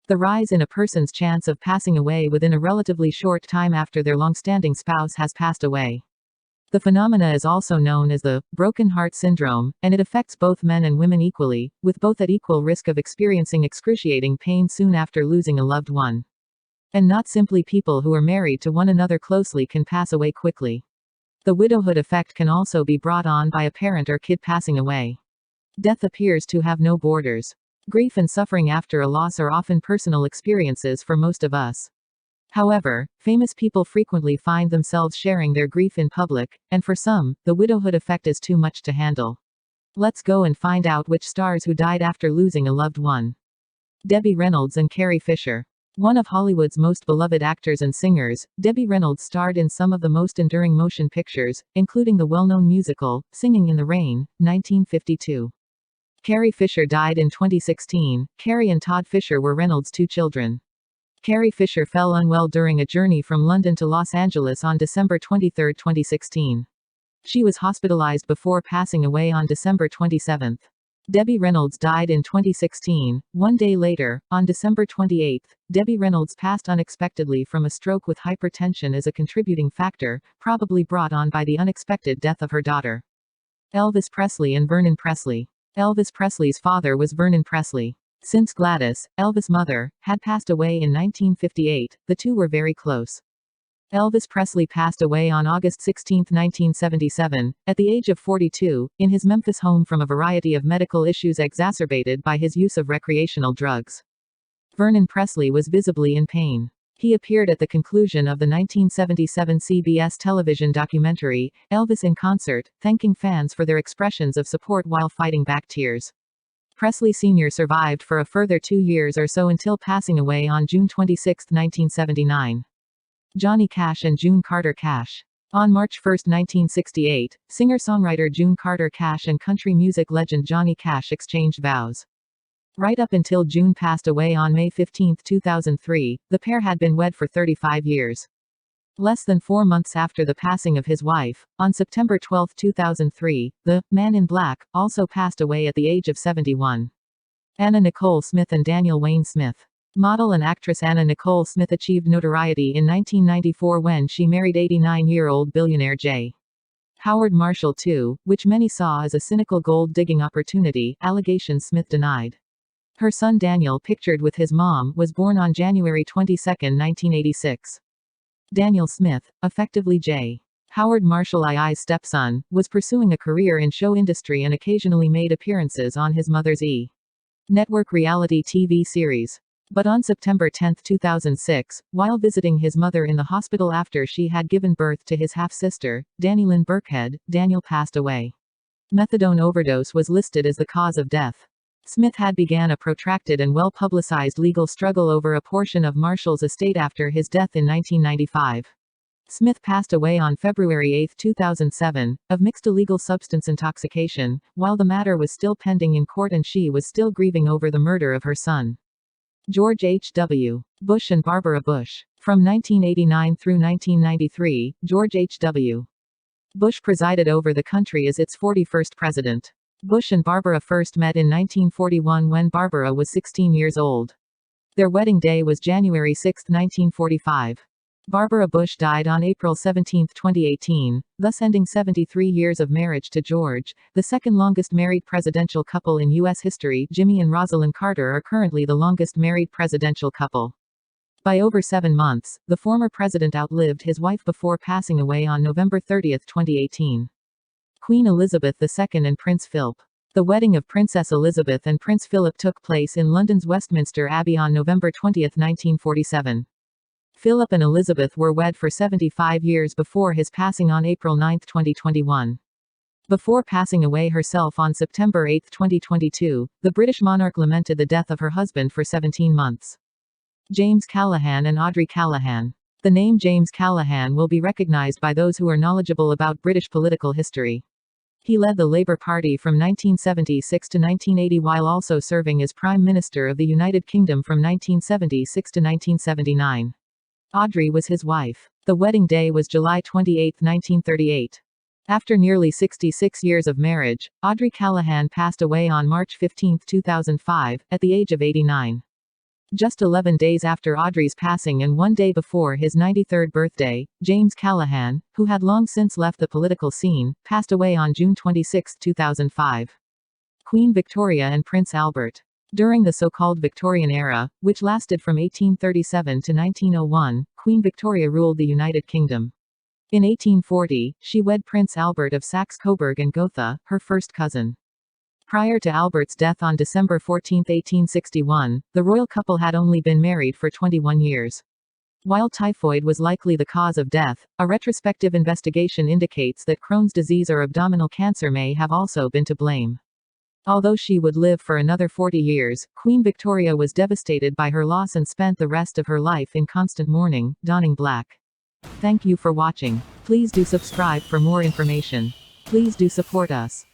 The rise in a person's chance of passing away within a relatively short time after their long-standing spouse has passed away. The phenomena is also known as the broken heart syndrome, and it affects both men and women equally, with both at equal risk of experiencing excruciating pain soon after losing a loved one. And not simply people who are married to one another closely can pass away quickly. The widowhood effect can also be brought on by a parent or kid passing away. Death appears to have no borders. Grief and suffering after a loss are often personal experiences for most of us. However, famous people frequently find themselves sharing their grief in public, and for some, the widowhood effect is too much to handle. Let's go and find out which stars who died after losing a loved one. Debbie Reynolds and Carrie Fisher. One of Hollywood's most beloved actors and singers, Debbie Reynolds starred in some of the most enduring motion pictures, including the well-known musical, Singing in the Rain, 1952. Carrie Fisher died in 2016. Carrie and Todd Fisher were Reynolds' two children. Carrie Fisher fell unwell during a journey from London to Los Angeles on December 23, 2016. She was hospitalized before passing away on December 27. Debbie Reynolds died in 2016. One day later, on December 28, Debbie Reynolds passed unexpectedly from a stroke with hypertension as a contributing factor, probably brought on by the unexpected death of her daughter. Elvis Presley and Vernon Presley. Elvis Presley's father was Vernon Presley. Since Gladys, Elvis' mother, had passed away in 1958, the two were very close. Elvis Presley passed away on August 16, 1977, at the age of 42, in his Memphis home from a variety of medical issues exacerbated by his use of recreational drugs. Vernon Presley was visibly in pain. He appeared at the conclusion of the 1977 CBS television documentary, Elvis in Concert, thanking fans for their expressions of support while fighting back tears. Presley Sr. survived for a further 2 years or so until passing away on June 26, 1979. Johnny Cash and June Carter Cash. On March 1, 1968, singer-songwriter June Carter Cash and country music legend Johnny Cash exchanged vows. Right up until June passed away on May 15, 2003, the pair had been wed for 35 years. Less than 4 months after the passing of his wife, on September 12, 2003, the Man in Black also passed away at the age of 71. Anna Nicole Smith and Daniel Wayne Smith. Model and actress Anna Nicole Smith achieved notoriety in 1994 when she married 89-year-old billionaire J. Howard Marshall II, which many saw as a cynical gold-digging opportunity, allegations Smith denied. Her son Daniel, pictured with his mom, was born on January 22, 1986. Daniel Smith, effectively J. Howard Marshall II's stepson, was pursuing a career in show industry and occasionally made appearances on his mother's E! Network reality TV series. But on September 10, 2006, while visiting his mother in the hospital after she had given birth to his half-sister, Dannylyn Burkhead, Daniel passed away. Methadone overdose was listed as the cause of death. Smith had began a protracted and well-publicized legal struggle over a portion of Marshall's estate after his death in 1995. Smith passed away on February 8, 2007, of mixed illegal substance intoxication, while the matter was still pending in court and she was still grieving over the murder of her son. George H.W. Bush and Barbara Bush. From 1989 through 1993, George H.W. Bush presided over the country as its 41st president. Bush and Barbara first met in 1941 when Barbara was 16 years old. Their wedding day was January 6, 1945. Barbara Bush died on April 17, 2018, thus ending 73 years of marriage to George, the second longest married presidential couple in U.S. history. Jimmy and Rosalind Carter are currently the longest married presidential couple. By over 7 months, the former president outlived his wife before passing away on November 30, 2018. Queen Elizabeth II and Prince Philip. The wedding of Princess Elizabeth and Prince Philip took place in London's Westminster Abbey on November 20, 1947. Philip and Elizabeth were wed for 75 years before his passing on April 9, 2021. Before passing away herself on September 8, 2022, the British monarch lamented the death of her husband for 17 months. James Callaghan and Audrey Callaghan. The name James Callaghan will be recognized by those who are knowledgeable about British political history. He led the Labour Party from 1976 to 1980 while also serving as Prime Minister of the United Kingdom from 1976 to 1979. Audrey was his wife. The wedding day was July 28, 1938. After nearly 66 years of marriage, Audrey Callaghan passed away on March 15, 2005, at the age of 89. Just 11 days after Audrey's passing and 1 day before his 93rd birthday, James Callaghan, who had long since left the political scene, passed away on June 26, 2005. Queen Victoria and Prince Albert. During the so-called Victorian era, which lasted from 1837 to 1901, Queen Victoria ruled the United Kingdom. In 1840, she wed Prince Albert of Saxe-Coburg and Gotha, her first cousin. Prior to Albert's death on December 14, 1861, the royal couple had only been married for 21 years. While typhoid was likely the cause of death, a retrospective investigation indicates that Crohn's disease or abdominal cancer may have also been to blame. Although she would live for another 40 years, Queen Victoria was devastated by her loss and spent the rest of her life in constant mourning, donning black. Thank you for watching. Please do subscribe for more information. Please do support us.